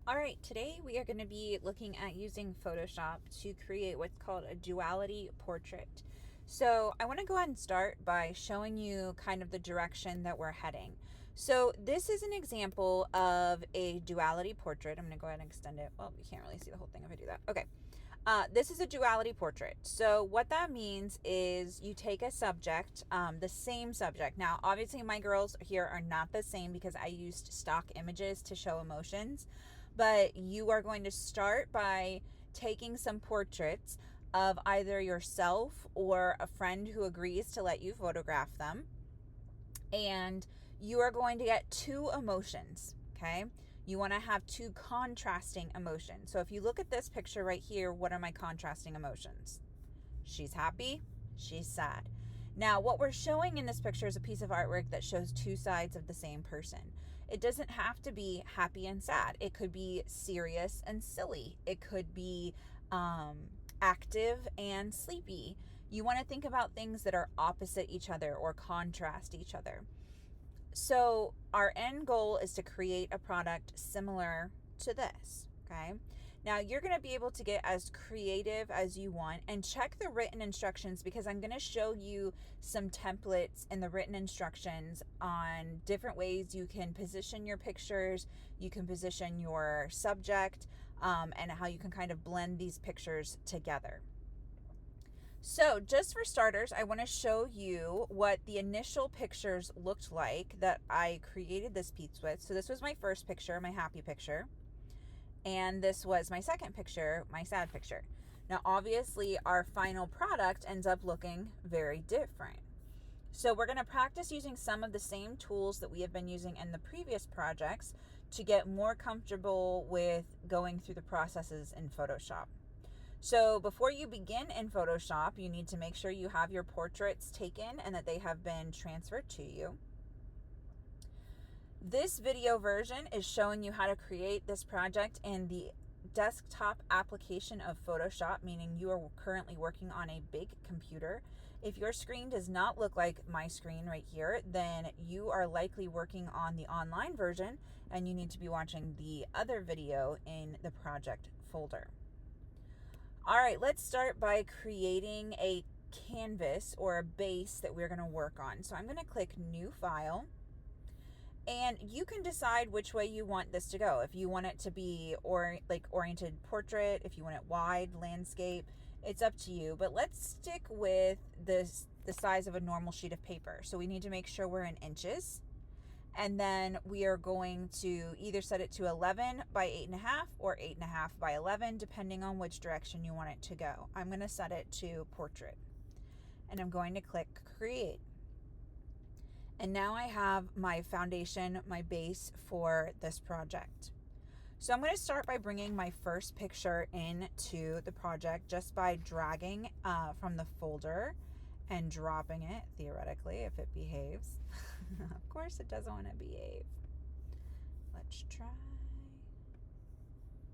All right, today we are going to be looking at using Photoshop to create what's called a duality portrait. So I want to go ahead and start by showing you kind of the direction that we're heading. So this is an example of a duality portrait. I'm going to go ahead and extend it. Well, you can't really see the whole thing if I do that. Okay. This is a duality portrait. So what that means is you take a subject, the same subject. Now, obviously my girls here are not the same because I used stock images to show emotions, but you are going to start by taking some portraits of either yourself or a friend who agrees to let you photograph them. And you are going to get two emotions, okay? You want to have two contrasting emotions. So if you look at this picture right here, what are my contrasting emotions? She's happy, she's sad. Now, what we're showing in this picture is a piece of artwork that shows two sides of the same person. It doesn't have to be happy and sad. It could be serious and silly. It could be active and sleepy. You want to think about things that are opposite each other or contrast each other. So our end goal is to create a product similar to this, okay? Now you're going to be able to get as creative as you want, and check the written instructions because I'm going to show you some templates in the written instructions on different ways you can position your pictures, you can position your subject, and how you can kind of blend these pictures together. So just for starters, I want to show you what the initial pictures looked like that I created this piece with. So this was my first picture, my happy picture. And this was my second picture, my sad picture. Now, obviously, our final product ends up looking very different. So we're going to practice using some of the same tools that we have been using in the previous projects to get more comfortable with going through the processes in Photoshop. So before you begin in Photoshop, you need to make sure you have your portraits taken and that they have been transferred to you. This video version is showing you how to create this project in the desktop application of Photoshop, meaning you are currently working on a big computer. If your screen does not look like my screen right here, then you are likely working on the online version and you need to be watching the other video in the project folder. All right, let's start by creating a canvas or a base that we're going to work on. So I'm going to click New File, and you can decide which way you want this to go. If you want it to be oriented portrait, if you want it wide, landscape, it's up to you. But let's stick with the size of a normal sheet of paper. So we need to make sure we're in inches. And then we are going to either set it to 11 by 8.5 or 8.5 by 11, depending on which direction you want it to go. I'm going to set it to portrait. And I'm going to click Create. And now I have my foundation, my base for this project. So I'm going to start by bringing my first picture into the project just by dragging from the folder and dropping it, theoretically, if it behaves. Of course it doesn't want to behave. Let's try.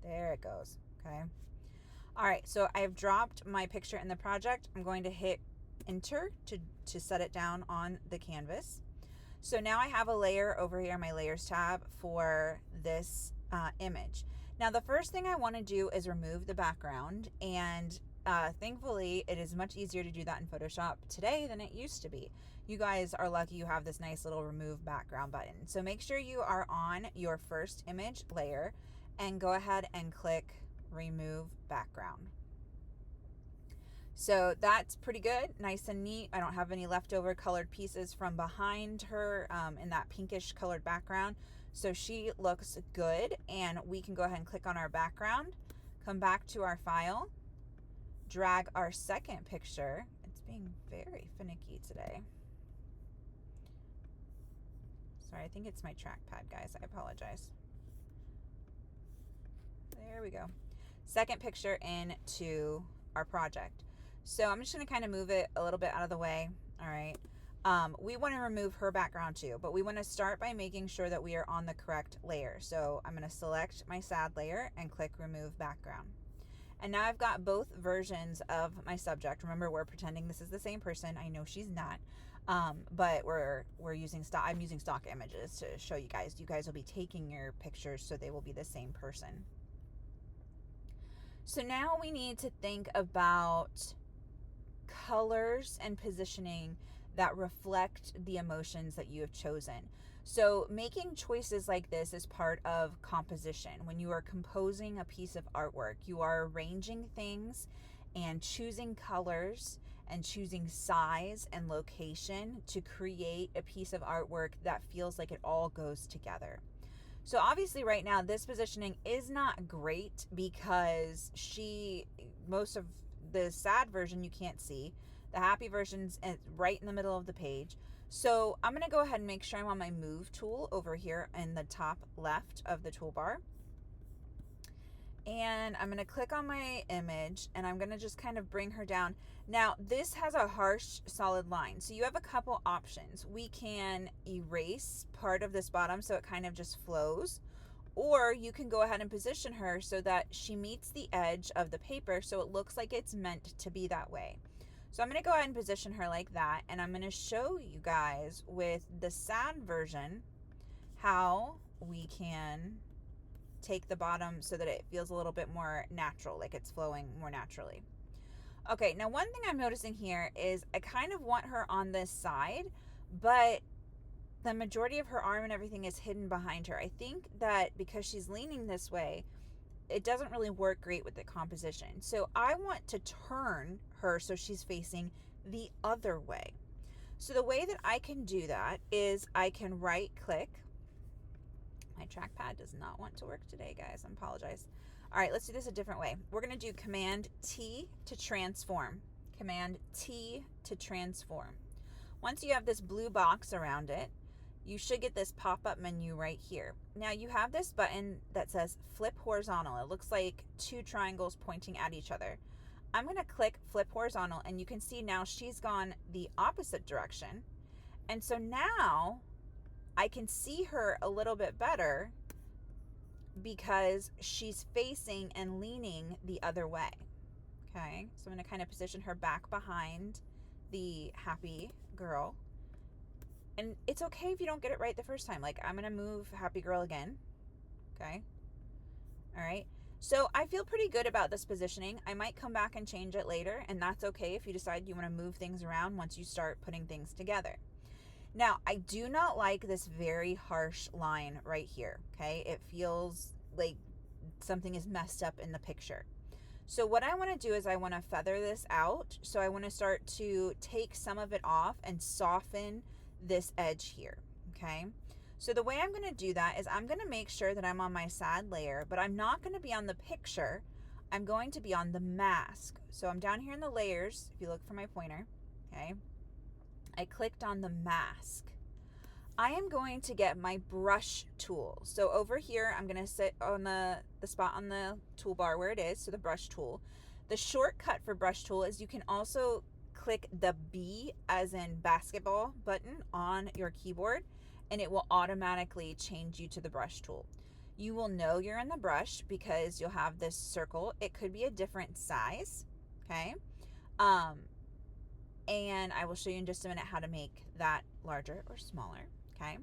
There it goes, okay? All right, so I've dropped my picture in the project. I'm going to hit Enter to set it down on the canvas. So now I have a layer over here, my Layers tab, for this image. Now the first thing I want to do is remove the background, and thankfully, it is much easier to do that in Photoshop today than it used to be. You guys are lucky you have this nice little remove background button. So make sure you are on your first image layer and go ahead and click remove background. So that's pretty good, nice and neat. I don't have any leftover colored pieces from behind her in that pinkish colored background. So she looks good, and we can go ahead and click on our background, come back to our file, drag our second picture. It's being very finicky today. Sorry, I think it's my trackpad, guys. I apologize. There we go. Second picture into our project. So I'm just going to kind of move it a little bit out of the way. All right. We want to remove her background too, but we want to start by making sure that we are on the correct layer. So I'm going to select my sad layer and click remove background. And now I've got both versions of my subject. Remember, we're pretending this is the same person. I know she's not. But we're using stock. I'm using stock images to show you guys. You guys will be taking your pictures, so they will be the same person. So now we need to think about colors and positioning that reflect the emotions that you have chosen. So making choices like this is part of composition. When you are composing a piece of artwork, you are arranging things and choosing colors and choosing size and location to create a piece of artwork that feels like it all goes together. So obviously right now this positioning is not great because most of the sad version you can't see. The happy version's right in the middle of the page. So I'm going to go ahead and make sure I'm on my move tool over here in the top left of the toolbar. And I'm going to click on my image and I'm going to just kind of bring her down. Now this has a harsh solid line, so you have a couple options. We can erase part of this bottom so it kind of just flows, or you can go ahead and position her so that she meets the edge of the paper so it looks like it's meant to be that way. So I'm going to go ahead and position her like that, and I'm going to show you guys with the sad version how we can take the bottom so that it feels a little bit more natural, like it's flowing more naturally. Okay, now one thing I'm noticing here is I kind of want her on this side, but the majority of her arm and everything is hidden behind her. I think that because she's leaning this way, it doesn't really work great with the composition. So I want to turn her so she's facing the other way. So the way that I can do that is I can right click. My trackpad does not want to work today, guys. I apologize. All right, let's do this a different way. We're going to do Command T to transform. Command T to transform. Once you have this blue box around it, you should get this pop-up menu right here. Now you have this button that says flip horizontal. It looks like two triangles pointing at each other. I'm going to click flip horizontal, and you can see now she's gone the opposite direction. And so now I can see her a little bit better because she's facing and leaning the other way. Okay, so I'm going to kind of position her back behind the happy girl. And it's okay if you don't get it right the first time. Like, I'm going to move happy girl again. Okay. All right. So I feel pretty good about this positioning. I might come back and change it later, and that's okay if you decide you want to move things around once you start putting things together. Now, I do not like this very harsh line right here, okay? It feels like something is messed up in the picture. So what I want to do is I want to feather this out. So I want to start to take some of it off and soften this edge here, okay? So the way I'm going to do that is I'm going to make sure that I'm on my sad layer, but I'm not going to be on the picture. I'm going to be on the mask. So I'm down here in the layers, if you look for my pointer, okay? I clicked on the mask. I am going to get my brush tool. So over here, I'm going to sit on the spot on the toolbar where it is, so the brush tool. The shortcut for brush tool is you can also click the B as in basketball button on your keyboard, and it will automatically change you to the brush tool. You will know you're in the brush because you'll have this circle. It could be a different size, okay? And I will show you in just a minute how to make that larger or smaller, okay?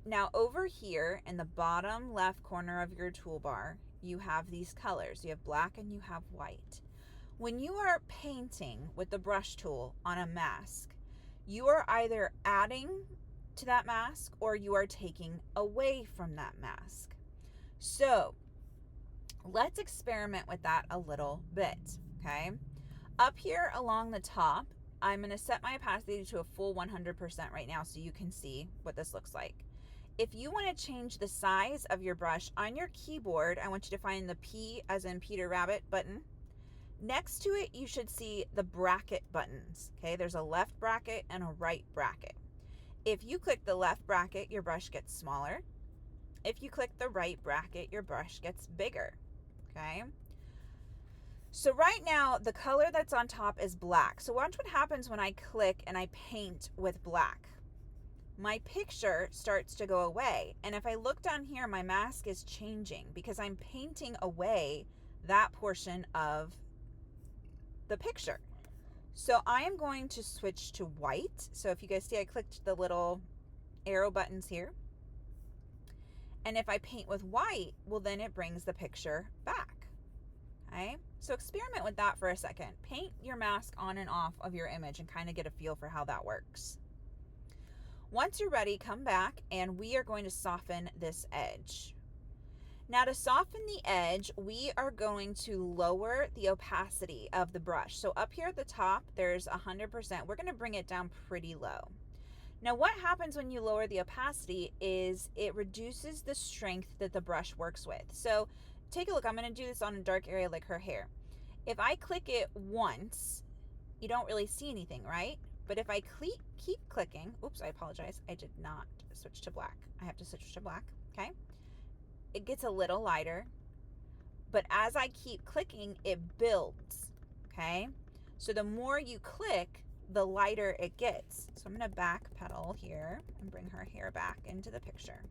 Now over here in the bottom left corner of your toolbar, you have these colors. You have black and you have white. When you are painting with the brush tool on a mask, you are either adding to that mask or you are taking away from that mask. So let's experiment with that a little bit, okay? Up here along the top, I'm going to set my opacity to a full 100% right now so you can see what this looks like. If you want to change the size of your brush on your keyboard, I want you to find the P as in Peter Rabbit button. Next to it, you should see the bracket buttons. Okay, there's a left bracket and a right bracket. If you click the left bracket, your brush gets smaller. If you click the right bracket, your brush gets bigger. Okay. So right now, the color that's on top is black. So watch what happens when I click and I paint with black. My picture starts to go away. And if I look down here, my mask is changing because I'm painting away that portion of the picture. So I am going to switch to white. So if you guys see, I clicked the little arrow buttons here. And if I paint with white, well, then it brings the picture back. Okay, so experiment with that for a second. Paint your mask on and off of your image and kind of get a feel for how that works. Once you're ready, come back and we are going to soften this edge. Now to soften the edge, we are going to lower the opacity of the brush. So up here at the top, there's 100%. We're going to bring it down pretty low. Now what happens when you lower the opacity is it reduces the strength that the brush works with. So take a look. I'm going to do this on a dark area like her hair. If I click it once, you don't really see anything, right? But if I keep clicking, oops, I apologize. I did not switch to black. I have to switch to black, okay? It gets a little lighter, but as I keep clicking, it builds, okay? So the more you click, the lighter it gets. So I'm gonna backpedal here and bring her hair back into the picture.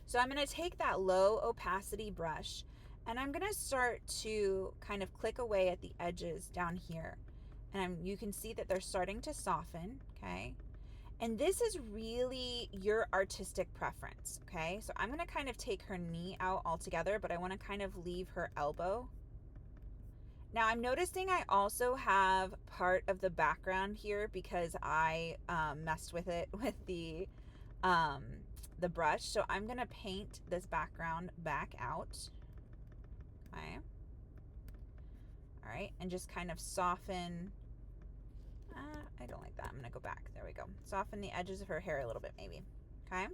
So I'm gonna take that low opacity brush and I'm gonna start to kind of click away at the edges down here. And you can see that they're starting to soften, okay? And this is really your artistic preference, okay? So I'm gonna kind of take her knee out altogether, but I wanna kind of leave her elbow. Now I'm noticing I also have part of the background here because I messed with it with the brush. So I'm gonna paint this background back out, okay? All right, and just kind of soften. I don't like that. I'm gonna go back. There we go. Soften the edges of her hair a little bit maybe, okay?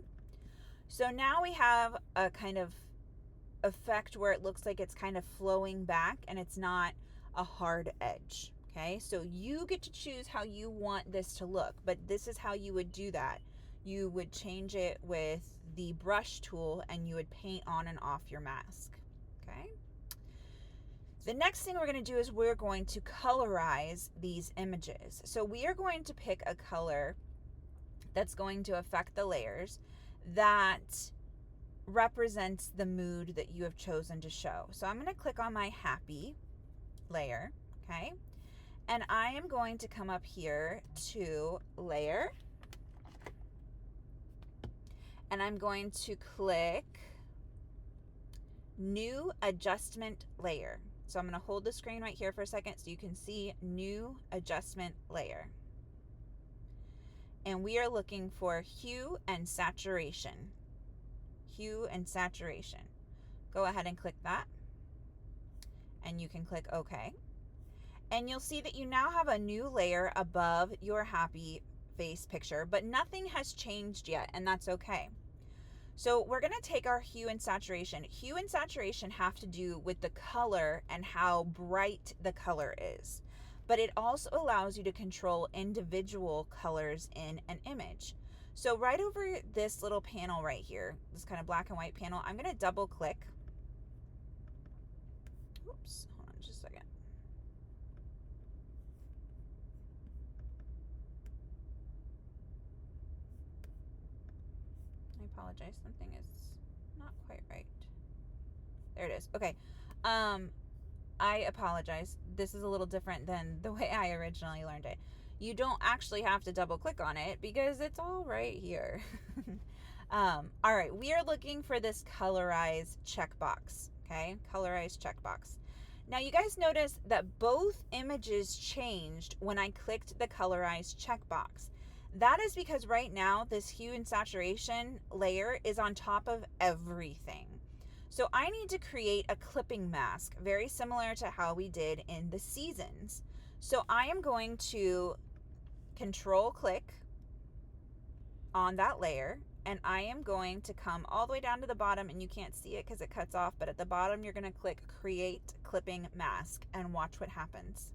So now we have a kind of effect where it looks like it's kind of flowing back and it's not a hard edge, okay? So you get to choose how you want this to look, but this is how you would do that. You would change it with the brush tool and you would paint on and off your mask, okay? The next thing we're going to do is we're going to colorize these images. So we are going to pick a color that's going to affect the layers that represents the mood that you have chosen to show. So I'm going to click on my happy layer, okay? And I am going to come up here to layer. And I'm going to click new adjustment layer. So I'm going to hold the screen right here for a second so you can see new adjustment layer. And we are looking for hue and saturation. Hue and saturation. Go ahead and click that. And you can click OK. And you'll see that you now have a new layer above your happy face picture, but nothing has changed yet, and that's okay. So we're going to take our hue and saturation. Hue and saturation have to do with the color and how bright the color is. But it also allows you to control individual colors in an image. So right over this little panel right here, this kind of black and white panel, I'm going to double click. Oops, hold on just a second. I apologize, something is not quite right. There it is. Okay. I apologize. This is a little different than the way I originally learned it. You don't actually have to double click on it because it's all right here. All right, we are looking for this colorize checkbox, okay? Colorize checkbox. Now you guys notice that both images changed when I clicked the colorize checkbox. That is because right now this hue and saturation layer is on top of everything. So I need to create a clipping mask very similar to how we did in the seasons. So I am going to control click on that layer and I am going to come all the way down to the bottom, and you can't see it because it cuts off, but at the bottom you're going to click create clipping mask and watch what happens.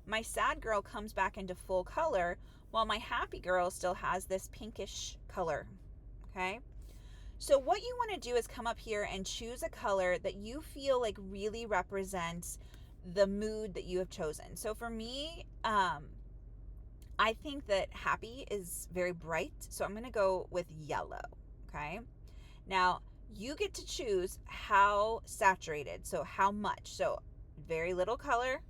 My sad girl comes back into full color while my happy girl still has this pinkish color, okay? So what you want to do is come up here and choose a color that you feel like really represents the mood that you have chosen. So for me, I think that happy is very bright, so I'm going to go with yellow, okay? Now, you get to choose how saturated, so how much. So very little color,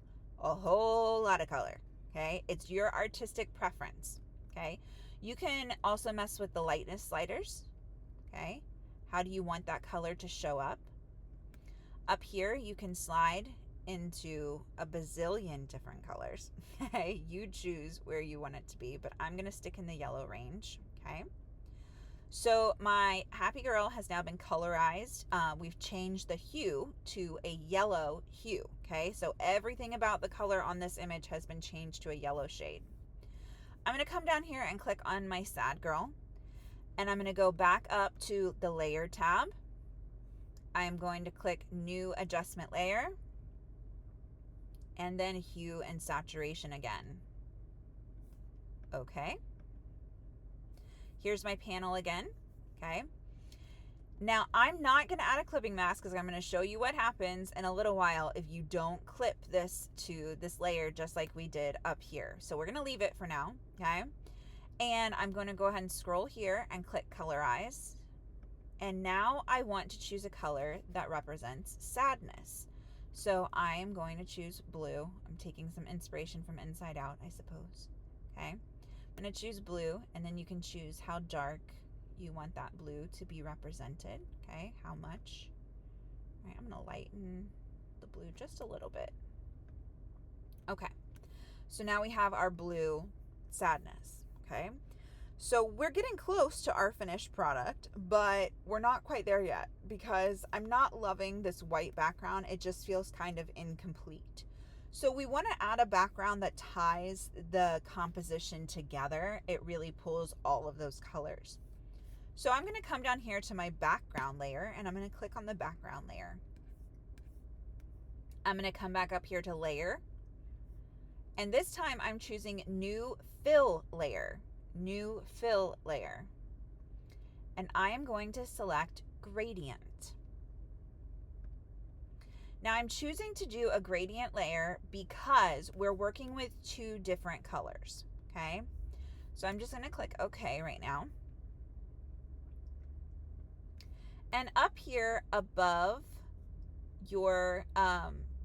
a whole lot of color, okay? It's your artistic preference, okay? You can also mess with the lightness sliders, okay? How do you want that color to show up? Up here, you can slide into a bazillion different colors, okay? You choose where you want it to be, but I'm gonna stick in the yellow range, okay? So my happy girl has now been colorized. We've changed the hue to a yellow hue, okay? So everything about the color on this image has been changed to a yellow shade. I'm gonna come down here and click on my sad girl, and I'm gonna go back up to the layer tab. I'm going to click new adjustment layer, and then hue and saturation again. Okay. Here's my panel again, okay? Now, I'm not gonna add a clipping mask because I'm gonna show you what happens in a little while if you don't clip this to this layer just like we did up here. So we're gonna leave it for now, okay? And I'm gonna go ahead and scroll here and click colorize. And now I want to choose a color that represents sadness. So I am going to choose blue. I'm taking some inspiration from Inside Out, I suppose, okay? I'm going to choose blue, and then you can choose how dark you want that blue to be represented, okay? How much? All right, I'm going to lighten the blue just a little bit. Okay, so now we have our blue sadness, okay? So we're getting close to our finished product, but we're not quite there yet because I'm not loving this white background. It just feels kind of incomplete. So we want to add a background that ties the composition together. It really pulls all of those colors. So I'm going to come down here to my background layer, and I'm going to click on the background layer. I'm going to come back up here to layer, and this time I'm choosing new fill layer. New fill layer, and I am going to select gradient. Now I'm choosing to do a gradient layer because we're working with two different colors, okay? So I'm just going to click OK right now. And up here above your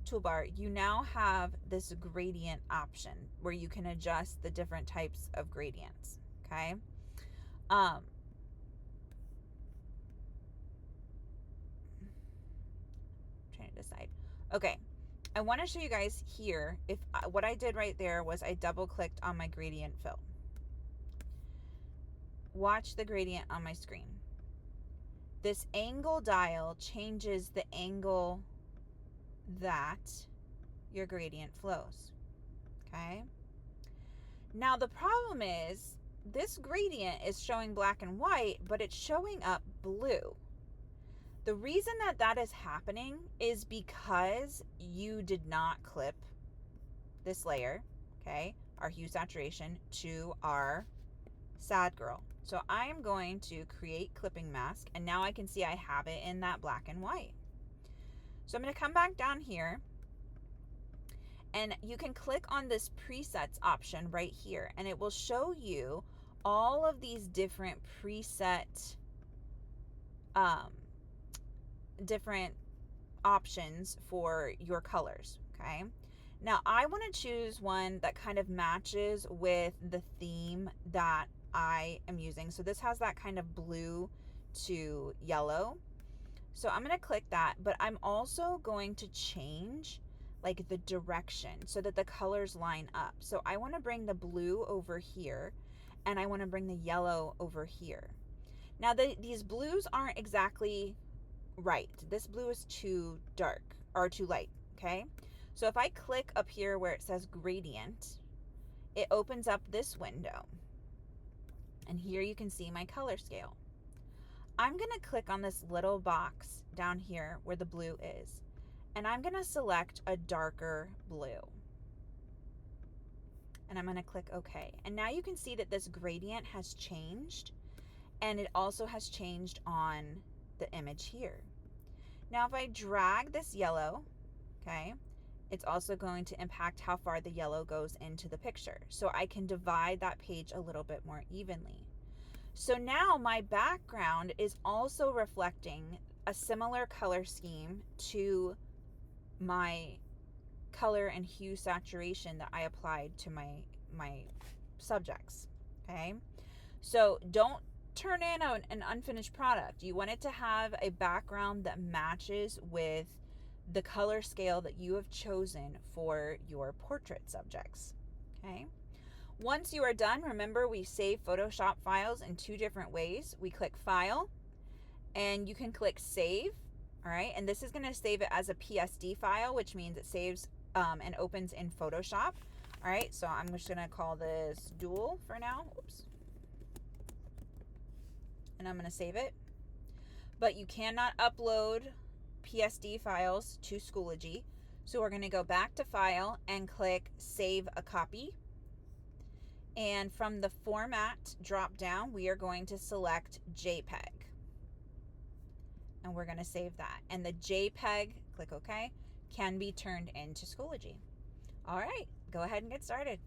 toolbar, you now have this gradient option where you can adjust the different types of gradients, okay? Trying to decide. Okay, I want to show you guys here if what I did right there was I double clicked on my gradient fill. Watch the gradient on my screen. This angle dial changes the angle that your gradient flows, okay? Now the problem is this gradient is showing black and white, but it's showing up blue. The reason that that is happening is because you did not clip this layer, okay, our hue saturation, to our sad girl. So I am going to create clipping mask, and now I can see I have it in that black and white. So I'm going to come back down here, and you can click on this presets option right here, and it will show you all of these different preset different options for your colors, okay? Now I want to choose one that kind of matches with the theme that I am using. So this has that kind of blue to yellow. So I'm going to click that, but I'm also going to change like the direction so that the colors line up. So I want to bring the blue over here, and I want to bring the yellow over here. Now these blues aren't exactly right. This blue is too dark or too light, okay? So if I click up here where it says gradient, it opens up this window. And here you can see my color scale. I'm going to click on this little box down here where the blue is, and I'm going to select a darker blue. And I'm going to click OK. And now you can see that this gradient has changed, and it also has changed on the image here. Now if I drag this yellow, okay, it's also going to impact how far the yellow goes into the picture. So I can divide that page a little bit more evenly. So now my background is also reflecting a similar color scheme to my color and hue saturation that I applied to my subjects. Okay, so don't turn in an unfinished product. You want it to have a background that matches with the color scale that you have chosen for your portrait subjects. Okay, once you are done, remember we save Photoshop files in two different ways. We click File, and you can click Save. All right, and this is going to save it as a PSD file, which means it saves and opens in Photoshop. All right, so I'm just going to call this Dual for now. Oops. And I'm going to save it. But you cannot upload PSD files to Schoology. So we're going to go back to File and click Save a Copy. And from the Format drop down, we are going to select JPEG. And we're going to save that. And the JPEG, click OK, can be turned into Schoology. All right, go ahead and get started.